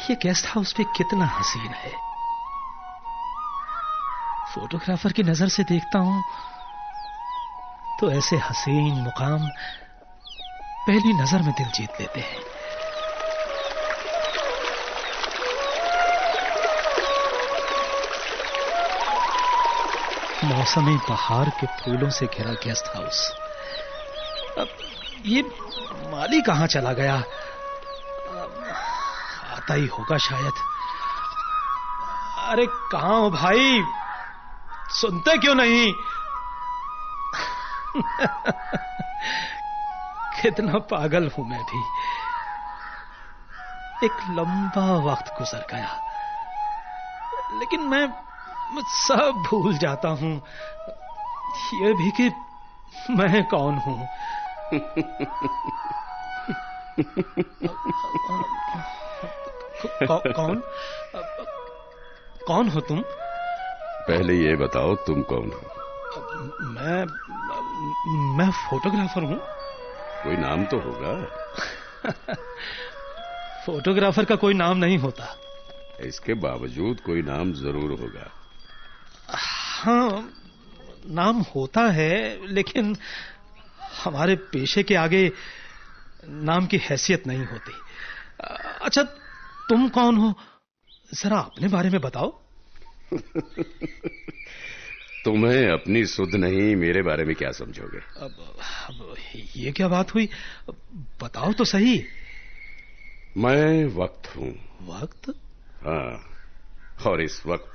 ये guest house भी कितना हसीन है। फोटोग्राफर की नजर से देखता हूं तो ऐसे हसीन मुकाम पहली नजर में दिल जीत लेते हैं। मौसमी बहार के फूलों से घिरा गेस्ट हाउस। अब ये माली कहां चला गया? आता ही होगा शायद। अरे कहां हो भाई, सुनते क्यों नहीं? कितना पागल हूं मैं भी। एक लंबा वक्त गुजर गया लेकिन मैं सब भूल जाता हूं, ये भी कि मैं कौन हूं। कौन कौन हो तुम? पहले ये बताओ तुम कौन हो? मैं फोटोग्राफर हूं। कोई नाम तो होगा? फोटोग्राफर का कोई नाम नहीं होता। इसके बावजूद कोई नाम जरूर होगा। हाँ, नाम होता है लेकिन हमारे पेशे के आगे नाम की हैसियत नहीं होती। अच्छा, तुम कौन हो? जरा अपने बारे में बताओ। तुम्हें अपनी सुध नहीं, मेरे बारे में क्या समझोगे? अब ये क्या बात हुई? बताओ तो सही। मैं वक्त हूं। वक्त? हाँ, और इस वक्त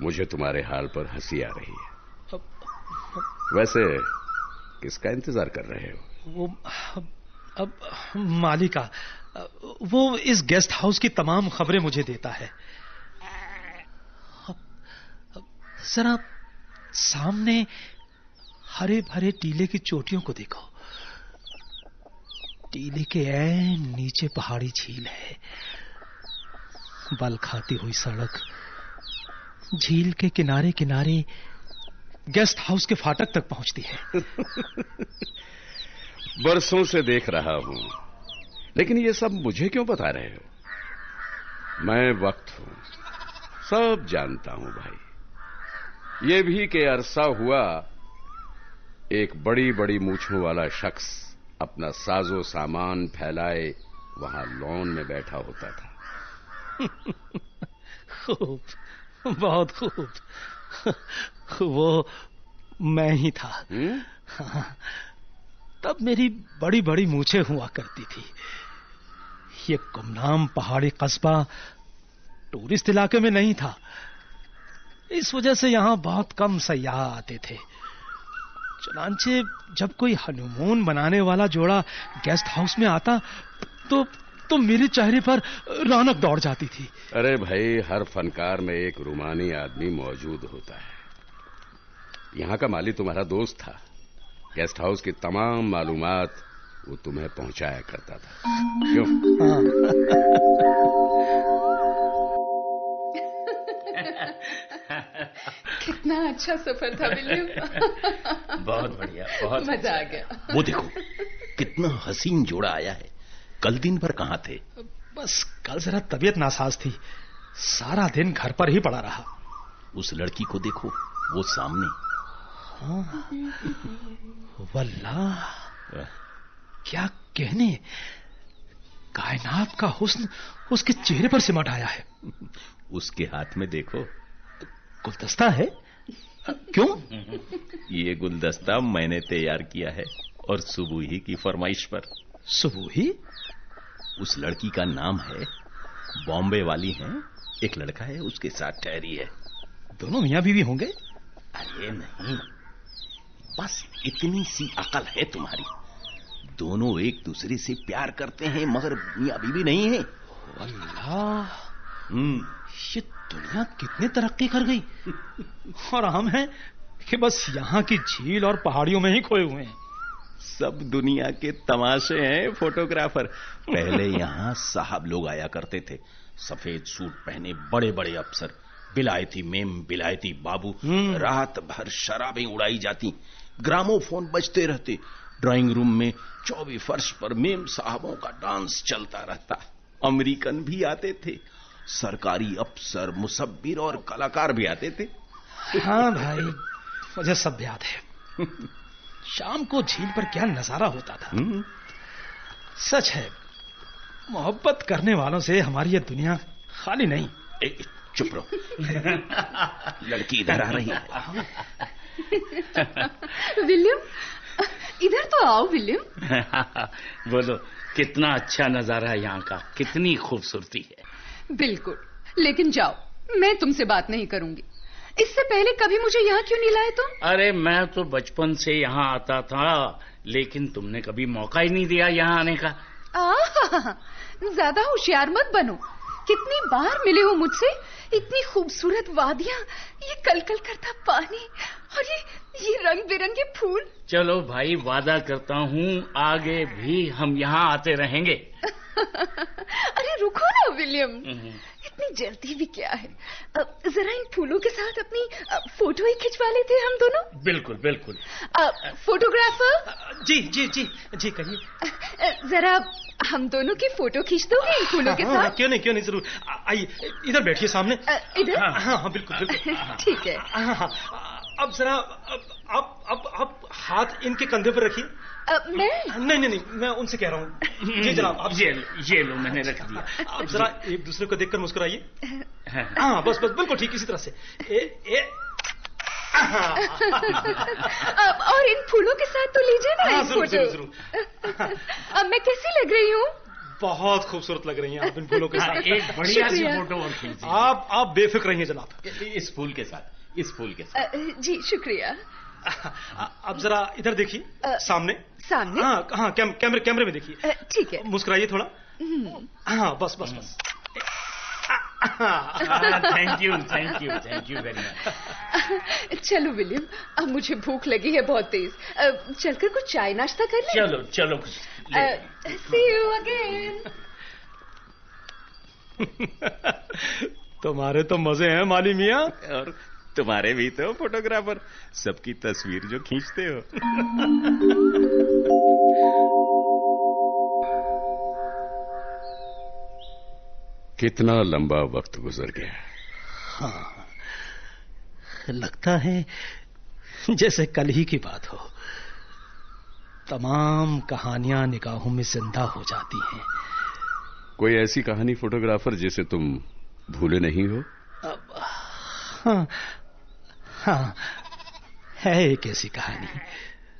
मुझे तुम्हारे हाल पर हंसी आ रही है। वैसे किसका इंतजार कर रहे हो? वो अब मालिका, वो इस गेस्ट हाउस की तमाम खबरें मुझे देता है। जरा सामने हरे भरे टीले की चोटियों को देखो। टीले के ऐन नीचे पहाड़ी झील है। बल खाती हुई सड़क झील के किनारे किनारे गेस्ट हाउस के फाटक तक पहुंचती है। बरसों से देख रहा हूं, लेकिन ये सब मुझे क्यों बता रहे हो? मैं वक्त हूं, सब जानता हूं भाई। ये भी कि अरसा हुआ एक बड़ी बड़ी मूंछों वाला शख्स अपना साजो सामान फैलाए वहां लॉन में बैठा होता था। खूब, बहुत खूब। वो मैं ही था। हाँ, तब मेरी बड़ी बड़ी मूछें हुआ करती थी। ये गुमनाम पहाड़ी कस्बा टूरिस्ट इलाके में नहीं था, इस वजह से यहां बहुत कम सयाह आते थे। चुनांचे जब कोई हनीमून मनाने वाला जोड़ा गेस्ट हाउस में आता तो मेरे चेहरे पर रौनक दौड़ जाती थी। अरे भाई, हर फनकार में एक रूमानी आदमी मौजूद होता है। यहां का माली तुम्हारा दोस्त था। गेस्ट हाउस की तमाम मालूमात वो तुम्हें पहुंचाया करता था। क्यों? कितना अच्छा सफर था बिल्लू। बहुत बढ़िया, बहुत मजा आ गया। वो देखो कितना हसीन जोड़ा आया है। कल दिन भर कहाँ थे? बस कल जरा तबीयत नासाज थी, सारा दिन घर पर ही पड़ा रहा। उस लड़की को देखो, वो सामने। हाँ, वल्लाह, क्या कहने, कायनात का हुस्न उसके चेहरे पर सिमट आया है। उसके हाथ में देखो, गुलदस्ता है। क्यों? ये गुलदस्ता मैंने तैयार किया है, और सुबुही की फरमाइश पर। सुबुही? उस लड़की का नाम है, बॉम्बे वाली है। एक लड़का है, उसके साथ ठहरी है। दोनों मियां बीवी होंगे? अरे नहीं, बस इतनी सी अकल है तुम्हारी। दोनों एक दूसरे से प्यार करते हैं, मगर मियां बीवी नहीं है। अल्लाह, ये दुनिया कितनी तरक्की कर गई, और हम हैं कि बस यहाँ की झील और पहाड़ियों में ही खोए हुए हैं। सब दुनिया के तमाशे हैं फोटोग्राफर। पहले यहाँ साहब लोग आया करते थे, सफेद सूट पहने बड़े बड़े अफसर, बिलायती मेम, बिलायती बाबू। रात भर शराबें उड़ाई जाती, ग्रामोफोन बजते रहते, ड्राइंग रूम में 24 फर्श पर मेम साहबों का डांस चलता रहता। अमेरिकन भी आते थे, सरकारी अफसर, मुसब्बिर और कलाकार भी आते थे। हाँ भाई, मुझे सब याद है। शाम को झील पर क्या नजारा होता था। सच है, मोहब्बत करने वालों से हमारी ये दुनिया खाली नहीं। चुप रहो, लड़की इधर आ रही है। विलियम, इधर तो आओ विलियम। बोलो, कितना अच्छा नजारा है यहाँ का, कितनी खूबसूरती है। बिल्कुल, लेकिन जाओ, मैं तुमसे बात नहीं करूंगी। इससे पहले कभी मुझे यहाँ क्यों नहीं लाए तुम? अरे मैं तो बचपन से यहाँ आता था, लेकिन तुमने कभी मौका ही नहीं दिया यहाँ आने का। ज्यादा होशियार मत बनो। कितनी बार मिले हो मुझसे। इतनी खूबसूरत वादियाँ, ये कलकल करता पानी और ये रंग बिरंगे फूल। चलो भाई, वादा करता हूँ आगे भी हम यहाँ आते रहेंगे। अरे रुको ना विलियम, इतनी जल्दी भी क्या है। जरा इन फूलों के साथ अपनी फोटो ही खिंचवा लेते हैं हम दोनों। बिल्कुल बिल्कुल। फोटोग्राफर। जी जी जी जी, कहिए। जरा हम दोनों की फोटो खींच दोगे इन फूलों के साथ? क्यों नहीं जरूर। आइए, इधर बैठिए सामने। इधर? हाँ, बिल्कुल बिल्कुल। ठीक है। अब जरा आप हाथ इनके कंधे पर रखिए। मैं? नहीं, मैं उनसे कह रहा हूँ। जी जनाब, आप ये लो, मैंने रख दिया। आप जरा एक दूसरे को देखकर मुस्कुराइए। हाँ, बस बिल्कुल ठीक इसी तरह से। और इन फूलों के साथ तो लीजिए ना एक फोटो। जरूर। अब मैं कैसी लग रही हूँ? बहुत खूबसूरत लग रही हैं आप इन फूलों के साथ। एक बढ़िया सी फोटो और खींचिए। आप बेफिक्र रहिए जनाब। इस फूल के साथ। जी शुक्रिया। अब जरा इधर देखिए, सामने। हाँ, कैमरे में देखिए। ठीक है। मुस्कुराइए थोड़ा। हाँ, बस। Thank you very much. चलो विलियम, अब मुझे भूख लगी है बहुत तेज। चलकर कुछ चाय नाश्ता कर लें। चलो See you again। तुम्हारे तो मजे हैं माली मियाँ। और तुम्हारे भी तो फोटोग्राफर, सबकी तस्वीर जो खींचते हो। कितना लंबा वक्त गुजर गया। हाँ, लगता है जैसे कल ही की बात हो। तमाम कहानियां निगाहों में जिंदा हो जाती हैं। कोई ऐसी कहानी फोटोग्राफर जिसे तुम भूले नहीं हो? हाँ, है एक ऐसी कहानी।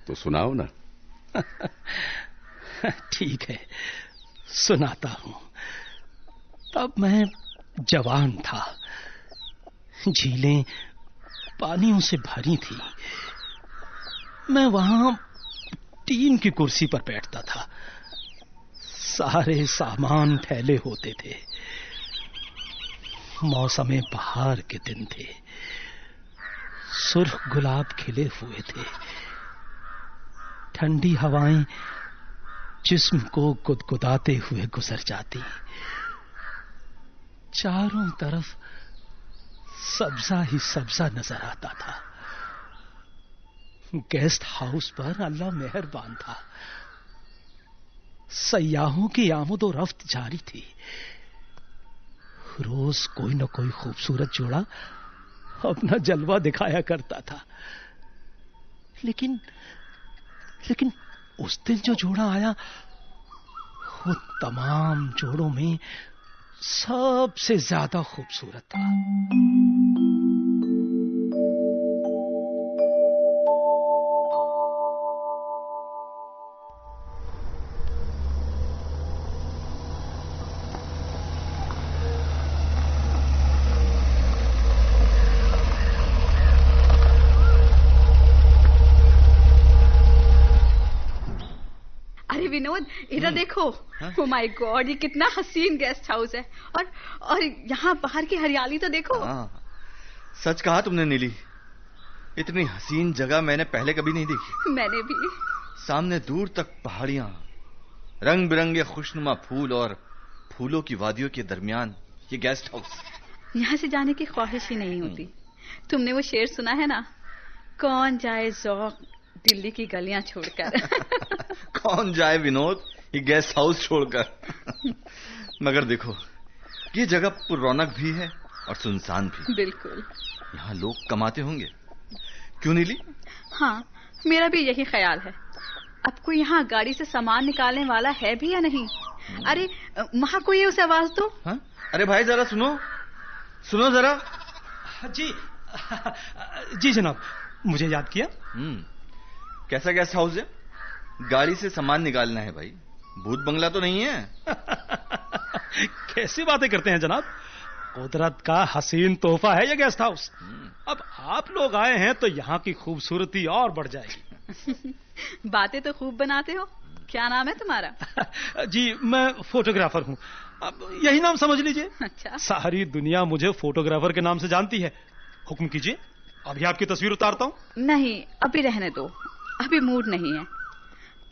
तो सुनाओ ना। ठीक है, सुनाता हूं। तब मैं जवान था, झीलें पानियों से भरी थी। मैं वहां टीन की कुर्सी पर बैठता था। सारे सामान फैले होते थे। मौसमे बहार के दिन थे। सुर्ख गुलाब खिले हुए थे। ठंडी हवाएं जिस्म को गुदगुदाते हुए गुजर जाती। चारों तरफ सब्जा ही सब्जा नजर आता था। गेस्ट हाउस पर अल्लाह मेहरबान था। सयाहों की आमद और रफ्त जारी थी। रोज कोई न कोई खूबसूरत जोड़ा अपना जलवा दिखाया करता था। लेकिन उस दिन जो जोड़ा आया, वो तमाम जोड़ों में सबसे ज्यादा खूबसूरत था। विनोद, इधर देखो। ओ माय गॉड, ये कितना हसीन गेस्ट हाउस है। और यहाँ बाहर की हरियाली तो देखो। सच कहा तुमने नीली, इतनी हसीन जगह मैंने पहले कभी नहीं देखी। मैंने भी। सामने दूर तक पहाड़ियां, रंग बिरंगे खुशनुमा फूल और फूलों की वादियों के दरमियान ये गेस्ट हाउस। यहाँ से जाने की ख्वाहिश ही नहीं होती। तुमने वो शेर सुना है ना, कौन जाए ज़ौक़ दिल्ली की गलियां छोड़कर। कौन जाए विनोद ये गेस्ट हाउस छोड़कर। मगर देखो, ये जगह पुरौनक भी है और सुनसान भी। बिल्कुल। यहाँ लोग कमाते होंगे, क्यों नीली? हाँ, मेरा भी यही ख्याल है। अब कोई यहाँ गाड़ी से सामान निकालने वाला है भी या नहीं? अरे वहाँ कोई है, उसे आवाज दो। हाँ? अरे भाई जरा सुनो, सुनो जरा। जी जी जनाब, मुझे याद किया। कैसा गेस्ट हाउस है? गाड़ी से सामान निकालना है भाई, भूत बंगला तो नहीं है? कैसी बातें करते हैं जनाब, कुदरत का हसीन तोहफा है ये गेस्ट हाउस। अब आप लोग आए हैं तो यहाँ की खूबसूरती और बढ़ जाएगी। बातें तो खूब बनाते हो। क्या नाम है तुम्हारा? जी मैं फोटोग्राफर हूँ, अब यही नाम समझ लीजिए। अच्छा। सारी दुनिया मुझे फोटोग्राफर के नाम से जानती है। हुक्म कीजिए, अभी आपकी तस्वीर उतारता हूँ। नहीं, अभी रहने दो, अभी मूड नहीं है।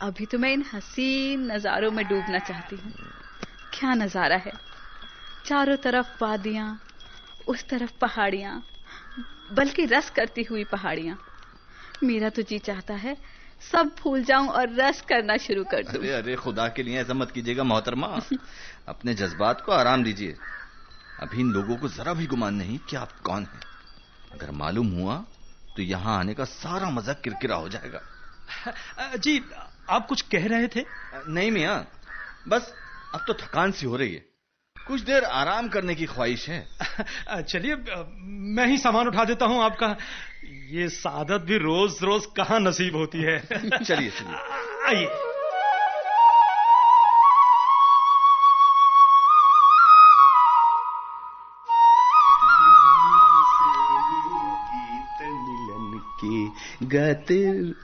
अभी तो मैं इन हसीन नजारों में डूबना चाहती हूँ। क्या नजारा है, चारों तरफ वादियां, उस तरफ पहाड़ियां, बल्कि रस करती हुई पहाड़ियां। मेरा तो जी चाहता है सब भूल जाऊं और रस करना शुरू कर दूं। अरे अरे खुदा के लिए ऐसा मत कीजिएगा मोहतरमा, अपने जज्बात को आराम दीजिए। अभी इन लोगों को जरा भी गुमान नहीं कि आप कौन हैं। अगर मालूम हुआ तो यहाँ आने का सारा मजा किरकिरा हो जाएगा। जी आप कुछ कह रहे थे? नहीं मियां, बस अब तो थकान सी हो रही है, कुछ देर आराम करने की ख्वाहिश है। चलिए मैं ही सामान उठा देता हूँ आपका। ये सादत भी रोज रोज कहाँ नसीब होती है। चलिए चलिए आइए।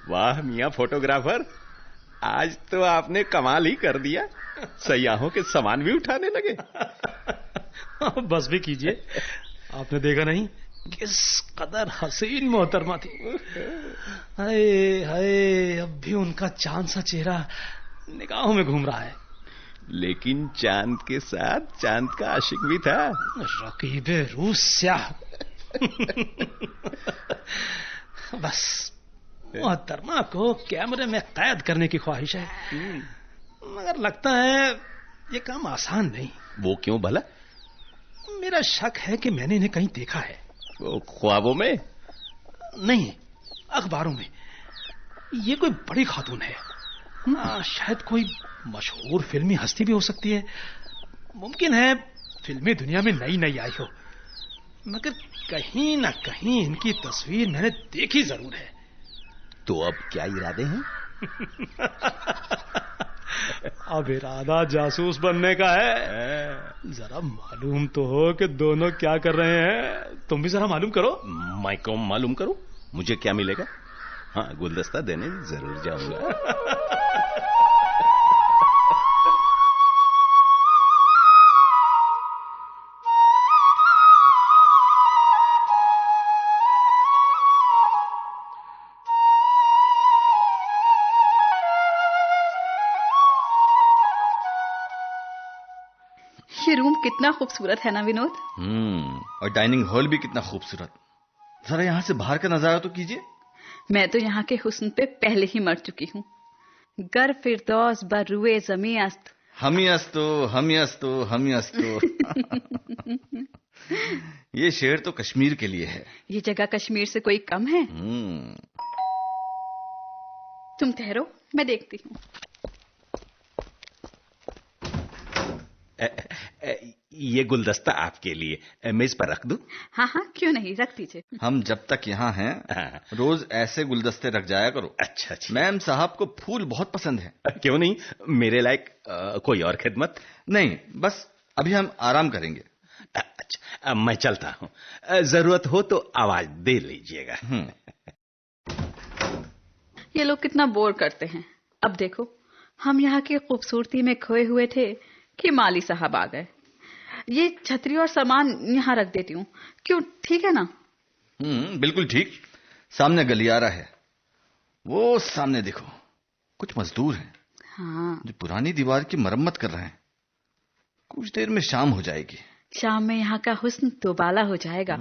वाह मियां फोटोग्राफर, आज तो आपने कमाल ही कर दिया, सयाहों के सामान भी उठाने लगे। बस भी कीजिए, आपने देखा नहीं किस कदर हसीन मोहतरमा थी। हाय हाय, अब भी उनका चांद सा चेहरा निगाहों में घूम रहा है। लेकिन चांद के साथ चांद का आशिक भी था, रकीबे रूस स्याह। बस मोहतरमा को कैमरे में कैद करने की ख्वाहिश है, मगर लगता है ये काम आसान नहीं। वो क्यों भला? मेरा शक है कि मैंने इन्हें कहीं देखा है। वो ख्वाबों में? नहीं, अखबारों में। ये कोई बड़ी खातून है, शायद कोई मशहूर फिल्मी हस्ती भी हो सकती है। मुमकिन है फिल्मी दुनिया में नई नई आई हो, मगर कहीं ना कहीं इनकी तस्वीर मैंने देखी जरूर है। तो अब क्या इरादे हैं? अब इरादा जासूस बनने का है। जरा मालूम तो हो कि दोनों क्या कर रहे हैं। तुम भी जरा मालूम करो। मैं क्यों मालूम करूं? मुझे क्या मिलेगा? हाँ, गुलदस्ता देने जरूर जाऊंगा। ये रूम कितना खूबसूरत है ना विनोद। और डाइनिंग हॉल भी कितना खूबसूरत। जरा यहाँ से बाहर का नजारा तो कीजिए। मैं तो यहाँ के हुस्न पे पहले ही मर चुकी हूँ। गर फिरदौस बरुए जमी अस्त, हम ही अस्तो, हम ही अस्तो, हम ही अस्तो। ये शेर तो कश्मीर के लिए है। ये जगह कश्मीर से कोई कम है? तुम ठहरो, मैं देखती हूँ। ये गुलदस्ता आपके लिए, मेज पर रख दूं? हाँ हाँ, क्यों नहीं, रख दीजिए। हम जब तक यहाँ हैं रोज ऐसे गुलदस्ते रख जाया करो। अच्छा अच्छा। मैम साहब को फूल बहुत पसंद है। क्यों नहीं, मेरे लायक कोई और खिदमत? नहीं, बस अभी हम आराम करेंगे। अच्छा, मैं चलता हूँ, जरूरत हो तो आवाज दे लीजिएगा। ये लोग कितना बोर करते हैं। अब देखो, हम यहाँ की खूबसूरती में खोए हुए थे कि माली साहब आ गए। ये छतरी और सामान यहाँ रख देती हूँ, क्यों, ठीक है ना? बिल्कुल ठीक। सामने गलियारा है, वो सामने देखो, कुछ मजदूर हैं। हाँ, जो पुरानी दीवार की मरम्मत कर रहे हैं। कुछ देर में शाम हो जाएगी। शाम में यहाँ का हुस्न दोबाला हो जाएगा।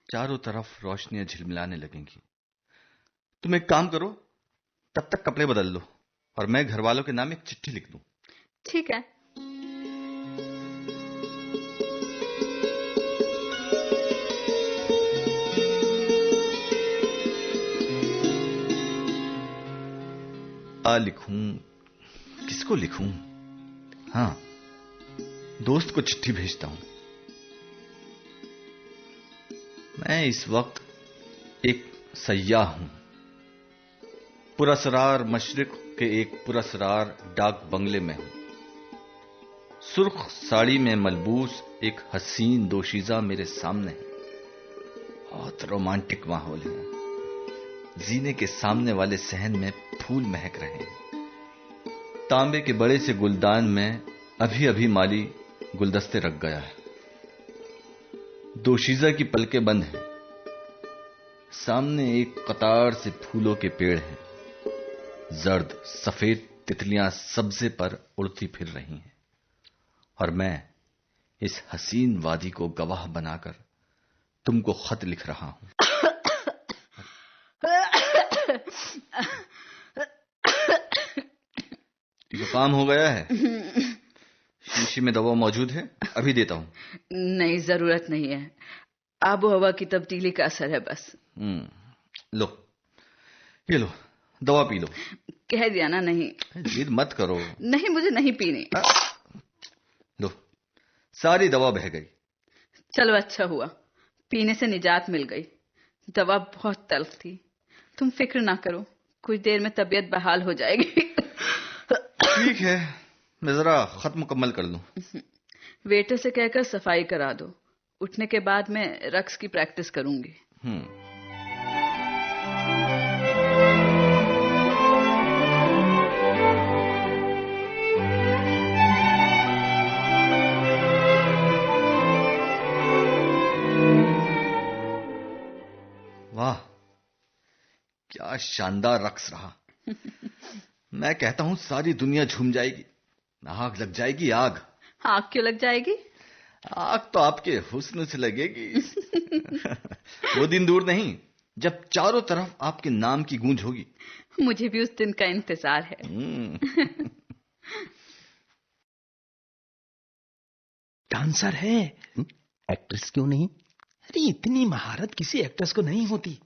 चारों तरफ रोशनियां झिलमिलाने लगेंगी। तुम एक काम करो, तब तक कपड़े बदल लो और मैं घर वालों के नाम एक चिट्ठी लिख दूं। ठीक है। लिखूं, किसको लिखूं? हाँ, दोस्त को चिट्ठी भेजता हूं। मैं इस वक्त एक सयाह हूं, पुरस्रार मशरिक के एक पुरस्रार डाक बंगले में हूं। सुर्ख साड़ी में मलबूस एक हसीन दोशीजा मेरे सामने है। बहुत रोमांटिक माहौल है। जीने के सामने वाले सहन में फूल महक रहे हैं। तांबे के बड़े से गुलदान में अभी अभी माली गुलदस्ते रख गया है। दोशीजा की पलकें बंद हैं। सामने एक कतार से फूलों के पेड़ हैं। जर्द सफेद तितलियां सब्जे पर उड़ती फिर रही हैं और मैं इस हसीन वादी को गवाह बनाकर तुमको खत लिख रहा हूं। जुकाम हो गया है? शीशी में दवा मौजूद है, अभी देता हूं। नहीं, जरूरत नहीं है। आबो हवा की तब्दीली का असर है बस। लो, ये लो, दवा पी लो। कह दिया ना नहीं। जिद मत करो। नहीं, मुझे नहीं पीनी। लो, सारी दवा बह गई। चलो अच्छा हुआ, पीने से निजात मिल गई। दवा बहुत तल्ख थी। तुम फिक्र ना करो, कुछ देर में तबीयत बहाल हो जाएगी। ठीक है, मैं जरा खत मुकम्मल कर लूं। वेटर से कहकर सफाई करा दो। उठने के बाद मैं रक्स की प्रैक्टिस करूंगी। वाह, क्या शानदार रक्स रहा। मैं कहता हूं सारी दुनिया झूम जाएगी। आग लग जाएगी, आग। आग क्यों लग जाएगी? आग तो आपके हुस्न से लगेगी। वो दिन दूर नहीं जब चारों तरफ आपके नाम की गूंज होगी। मुझे भी उस दिन का इंतजार है। डांसर है, एक्ट्रेस क्यों नहीं? अरे इतनी महारत किसी एक्ट्रेस को नहीं होती।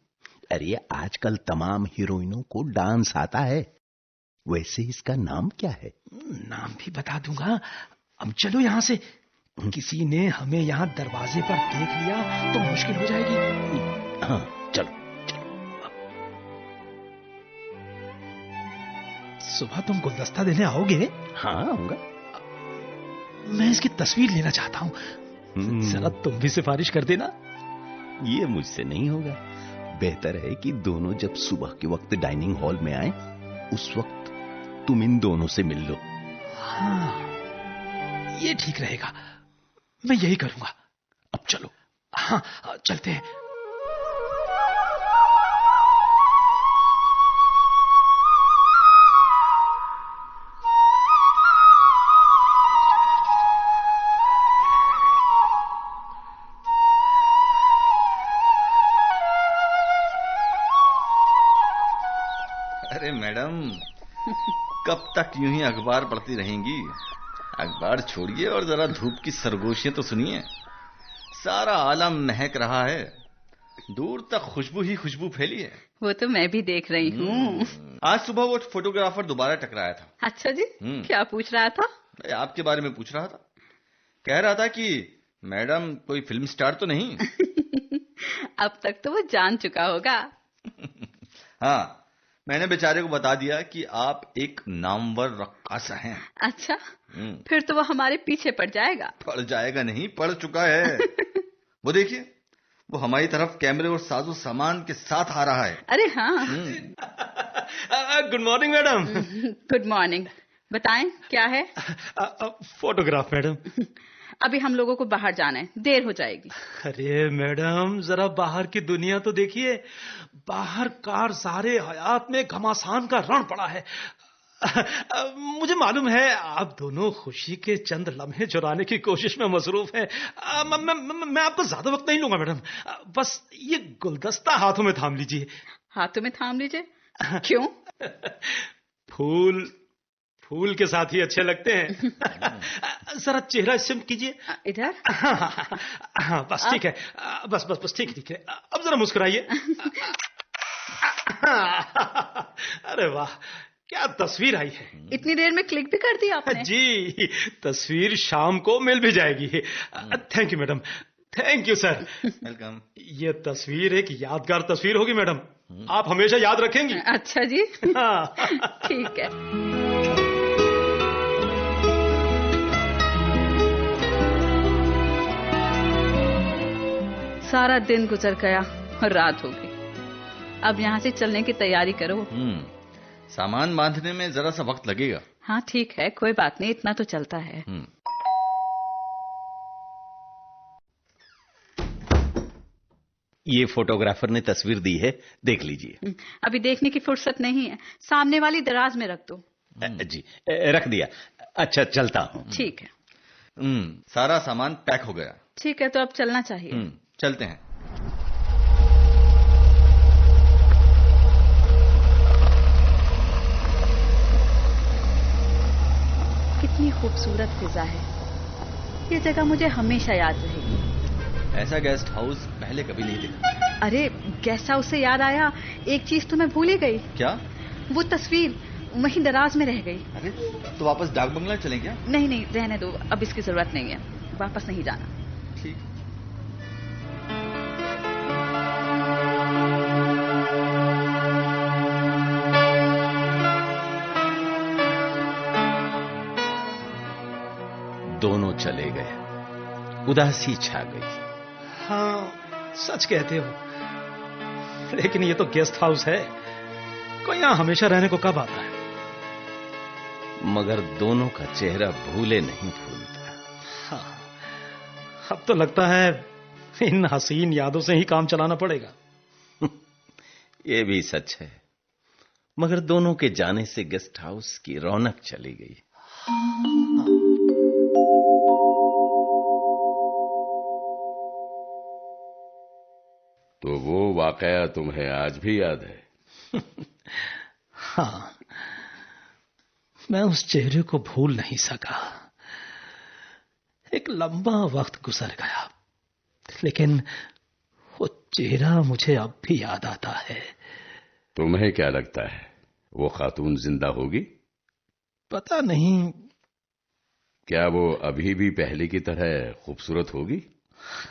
अरे आजकल तमाम हीरोइनों को डांस आता है। वैसे इसका नाम क्या है? नाम भी बता दूंगा। अब चलो यहां से। किसी ने हमें यहां दरवाजे पर देख लिया तो मुश्किल हो जाएगी। हाँ, चलो। सुबह तुम गुलदस्ता देने आओगे? हाँ, आऊंगा। मैं इसकी तस्वीर लेना चाहता हूं। जरा तुम भी सिफारिश कर देना। ये मुझसे नहीं होगा। बेहतर है कि दोनों जब सुबह के वक्त डाइनिंग हॉल में आए, उस वक्त तुम इन दोनों से मिल लो। हाँ, ये ठीक रहेगा। मैं यही करूंगा। अब चलो। हाँ, चलते हैं। अरे मैडम, कब तक यूं ही अखबार पढ़ती रहेंगी? अखबार छोड़िए और जरा धूप की सरगोशियां तो सुनिए। सारा आलम महक रहा है। दूर तक खुशबू ही खुशबू फैली है। वो तो मैं भी देख रही हूँ। आज सुबह वो फोटोग्राफर दोबारा टकराया था। अच्छा जी, क्या पूछ रहा था? आपके बारे में पूछ रहा था। कह रहा था कि मैडम कोई फिल्म स्टार तो नहीं? अब तक तो वो जान चुका होगा। हाँ, मैंने बेचारे को बता दिया कि आप एक नामवर रक्कासा हैं। अच्छा, फिर तो वो हमारे पीछे पड़ जाएगा। पड़ जाएगा नहीं, पड़ चुका है। वो देखिए, वो हमारी तरफ कैमरे और साजो सामान के साथ आ रहा है। अरे हाँ। Good morning madam. Good morning. बताएं क्या है? Photograph madam. अभी हम लोगों को बाहर जाना है, देर हो जाएगी। अरे मैडम, जरा बाहर की दुनिया तो देखिए। बाहर कारज़ारे हयात में घमासान का रण पड़ा है। मुझे मालूम है आप दोनों खुशी के चंद लम्हे चुराने की कोशिश में मसरूफ हैं। मैं आपको ज्यादा वक्त नहीं लूंगा मैडम। बस ये गुलदस्ता हाथों में थाम लीजिए। हाथों में थाम लीजिए? क्यों? फूल के साथ ही अच्छे लगते हैं। जरा चेहरा सिम कीजिए। इधर? हाँ, बस ठीक है। बस ठीक है। अब जरा मुस्कुराइए। अरे वाह, क्या तस्वीर आई है। इतनी देर में क्लिक भी कर दी आपने? जी, तस्वीर शाम को मिल भी जाएगी। Thank you madam, thank you sir. Welcome. ये तस्वीर एक यादगार तस्वीर होगी मैडम, आप हमेशा याद रखेंगी। अच्छा जी। हाँ। ठीक है। सारा दिन गुजर गया और रात हो गई। अब यहाँ से चलने की तैयारी करो। सामान बांधने में जरा सा वक्त लगेगा। हाँ ठीक है, कोई बात नहीं, इतना तो चलता है। ये फोटोग्राफर ने तस्वीर दी है, देख लीजिए। अभी देखने की फुर्सत नहीं है, सामने वाली दराज में रख दो। जी, रख दिया। अच्छा, चलता हूँ। ठीक है। सारा सामान पैक हो गया। ठीक है, तो अब चलना चाहिए। चलते हैं। कितनी खूबसूरत फिजा है, ये जगह मुझे हमेशा याद रहेगी। ऐसा गेस्ट हाउस पहले कभी नहीं देखा। अरे गेस्ट हाउस से याद आया, एक चीज तो मैं भूल ही गई। क्या? वो तस्वीर वहीं दराज में रह गई। अरे तो वापस डाक बंगला चलें क्या? नहीं नहीं, रहने दो, अब इसकी जरूरत नहीं है, वापस नहीं जाना। ठीक। दोनों चले गए, उदासी छा गई। हाँ, सच कहते हो, लेकिन ये तो गेस्ट हाउस है, कोई यहाँ हमेशा रहने को कब आता है। मगर दोनों का चेहरा भूले नहीं भूलता। हाँ, अब तो लगता है इन हसीन यादों से ही काम चलाना पड़ेगा। ये भी सच है, मगर दोनों के जाने से गेस्ट हाउस की रौनक चली गई। तो वो वाकया तुम्हें आज भी याद है? हाँ, मैं उस चेहरे को भूल नहीं सका। एक लंबा वक्त गुजर गया, लेकिन वो चेहरा मुझे अब भी याद आता है। तुम्हें क्या लगता है, वो खातून जिंदा होगी? पता नहीं। क्या वो अभी भी पहले की तरह खूबसूरत होगी?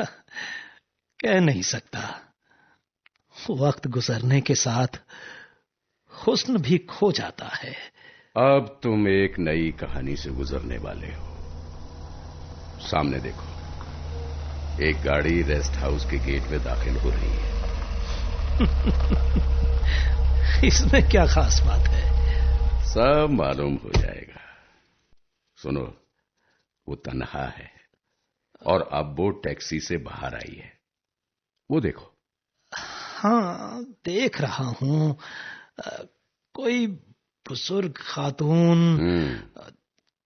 कह नहीं सकता, वक्त गुजरने के साथ हुस्न भी खो जाता है। अब तुम एक नई कहानी से गुजरने वाले हो। सामने देखो, एक गाड़ी रेस्ट हाउस के गेट में दाखिल हो रही है। इसमें क्या खास बात है? सब मालूम हो जाएगा। सुनो, वो तन्हा है और अब वो टैक्सी से बाहर आई है, वो देखो। हाँ, देख रहा हूं, कोई बुजुर्ग खातून,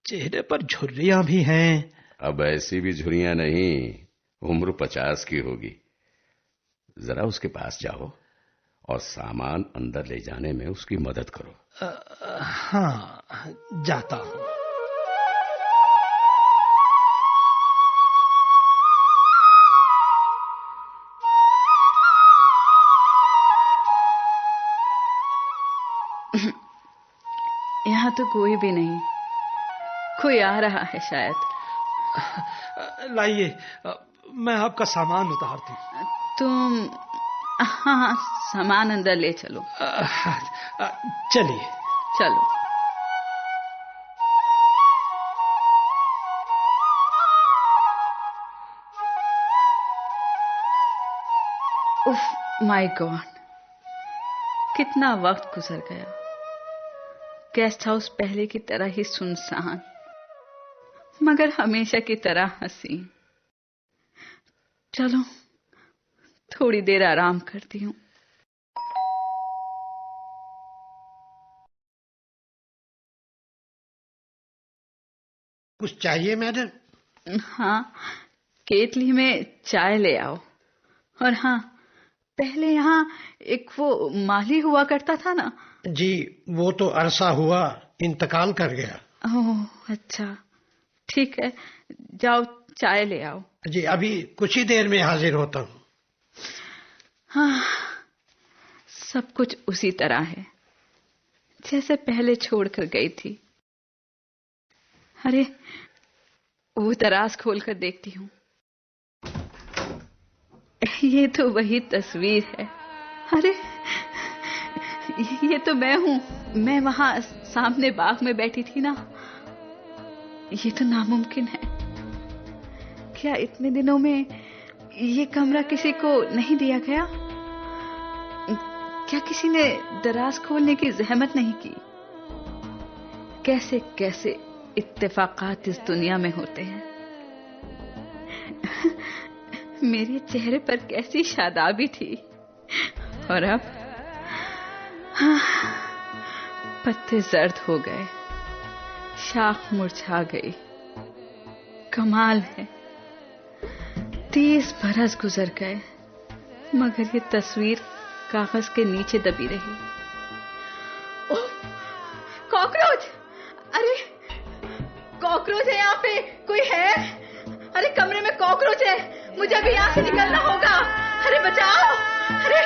चेहरे पर झुर्रियां भी हैं। अब ऐसी भी झुर्रियां नहीं, उम्र 50 की होगी। जरा उसके पास जाओ और सामान अंदर ले जाने में उसकी मदद करो। हाँ, जाता हूं। यहाँ तो कोई भी नहीं, कोई आ रहा है शायद। लाइए, मैं आपका सामान उतार दूं। तुम, हाँ, सामान अंदर ले चलो। चलिए। चलो। उफ माय गॉड, कितना वक्त गुजर गया। गेस्ट हाउस पहले की तरह ही सुनसान, मगर हमेशा की तरह हसीन। चलो थोड़ी देर आराम करती हूँ। कुछ चाहिए मैडम? हाँ, केतली में चाय ले आओ। और हाँ, पहले यहाँ एक वो माली हुआ करता था ना? जी, वो तो अरसा हुआ इंतकाल कर गया। ओह अच्छा, ठीक है, जाओ चाय ले आओ। जी, अभी कुछ ही देर में हाजिर होता हूँ। हाँ, सब कुछ उसी तरह है, जैसे पहले छोड़कर गई थी। अरे, वो दराज खोलकर देखती हूँ, ये तो वही तस्वीर है। अरे, ये तो मैं हूँ। मैं वहां सामने बाग में बैठी थी ना। ये तो नामुमकिन है। क्या इतने दिनों में ये कमरा किसी को नहीं दिया गया? क्या किसी ने दराज खोलने की जहमत नहीं की? कैसे कैसे इत्तेफाकात इस दुनिया में होते हैं। मेरे चेहरे पर कैसी शादाबी थी, और अब पत्ते जर्द हो गए, शाख मुरझा गई। कमाल है, 30 बरस गुजर गए, मगर ये तस्वीर कागज के नीचे दबी रही। ओह, कॉकरोच! अरे, कॉकरोच है यहाँ पे। कोई है? अरे, कमरे में कॉकरोच है। मुझे अभी यहाँ से निकलना होगा। अरे, बचाओ! अरे,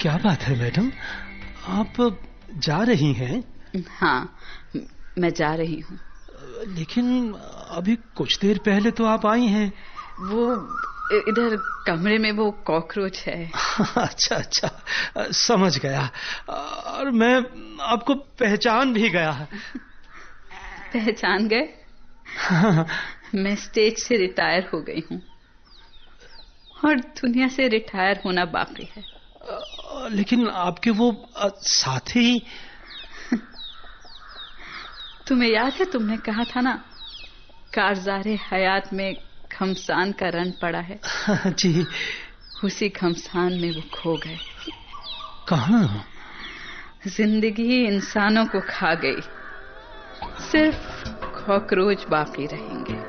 क्या बात है मैडम, आप जा रही हैं? हाँ, मैं जा रही हूँ। लेकिन अभी कुछ देर पहले तो आप आई हैं। वो इधर कमरे में वो कॉकरोच है। अच्छा अच्छा, समझ गया। और मैं आपको पहचान भी गया। पहचान गए? मैं स्टेज से रिटायर हो गई हूँ और दुनिया से रिटायर होना बाकी है। लेकिन आपके वो साथी। तुम्हें याद है, तुमने कहा था ना, कारज़ारे हयात में घमसान का रन पड़ा है। जी। उसी घमसान में वो खो गए। कहाँ? जिंदगी इंसानों को खा गई, सिर्फ कॉकरोच बाकी रहेंगे।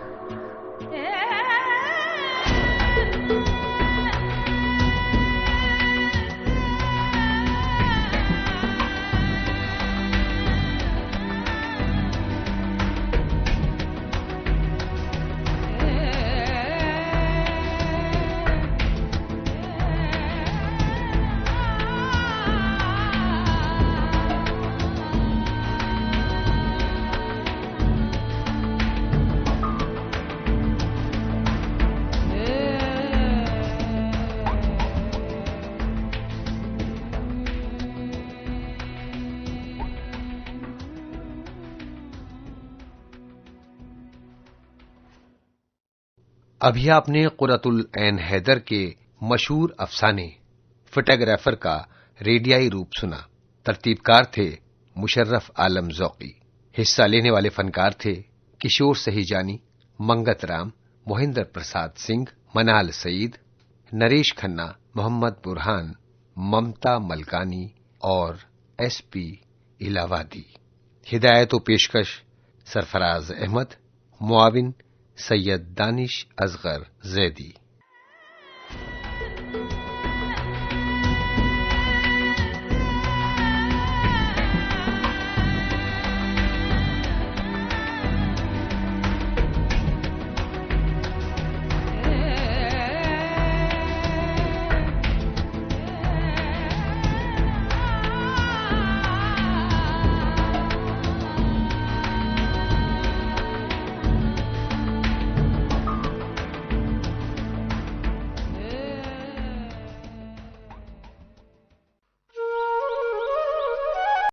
अभी आपने कुर्रतुल ऐन हैदर के मशहूर अफसाने फोटोग्राफर का रेडियाई रूप सुना। तरतीबकार थे मुशर्रफ आलम ज़ौकी। हिस्सा लेने वाले फनकार थे किशोर सहीजानी, मंगत राम, मोहिंदर प्रसाद सिंह, मनाल सईद, नरेश खन्ना, मोहम्मद बुरहान, ममता मलकानी और SP इलावादी। हिदायत व पेशकश सरफराज अहमद, मुआविन सैयद दानिश असगर जैदी।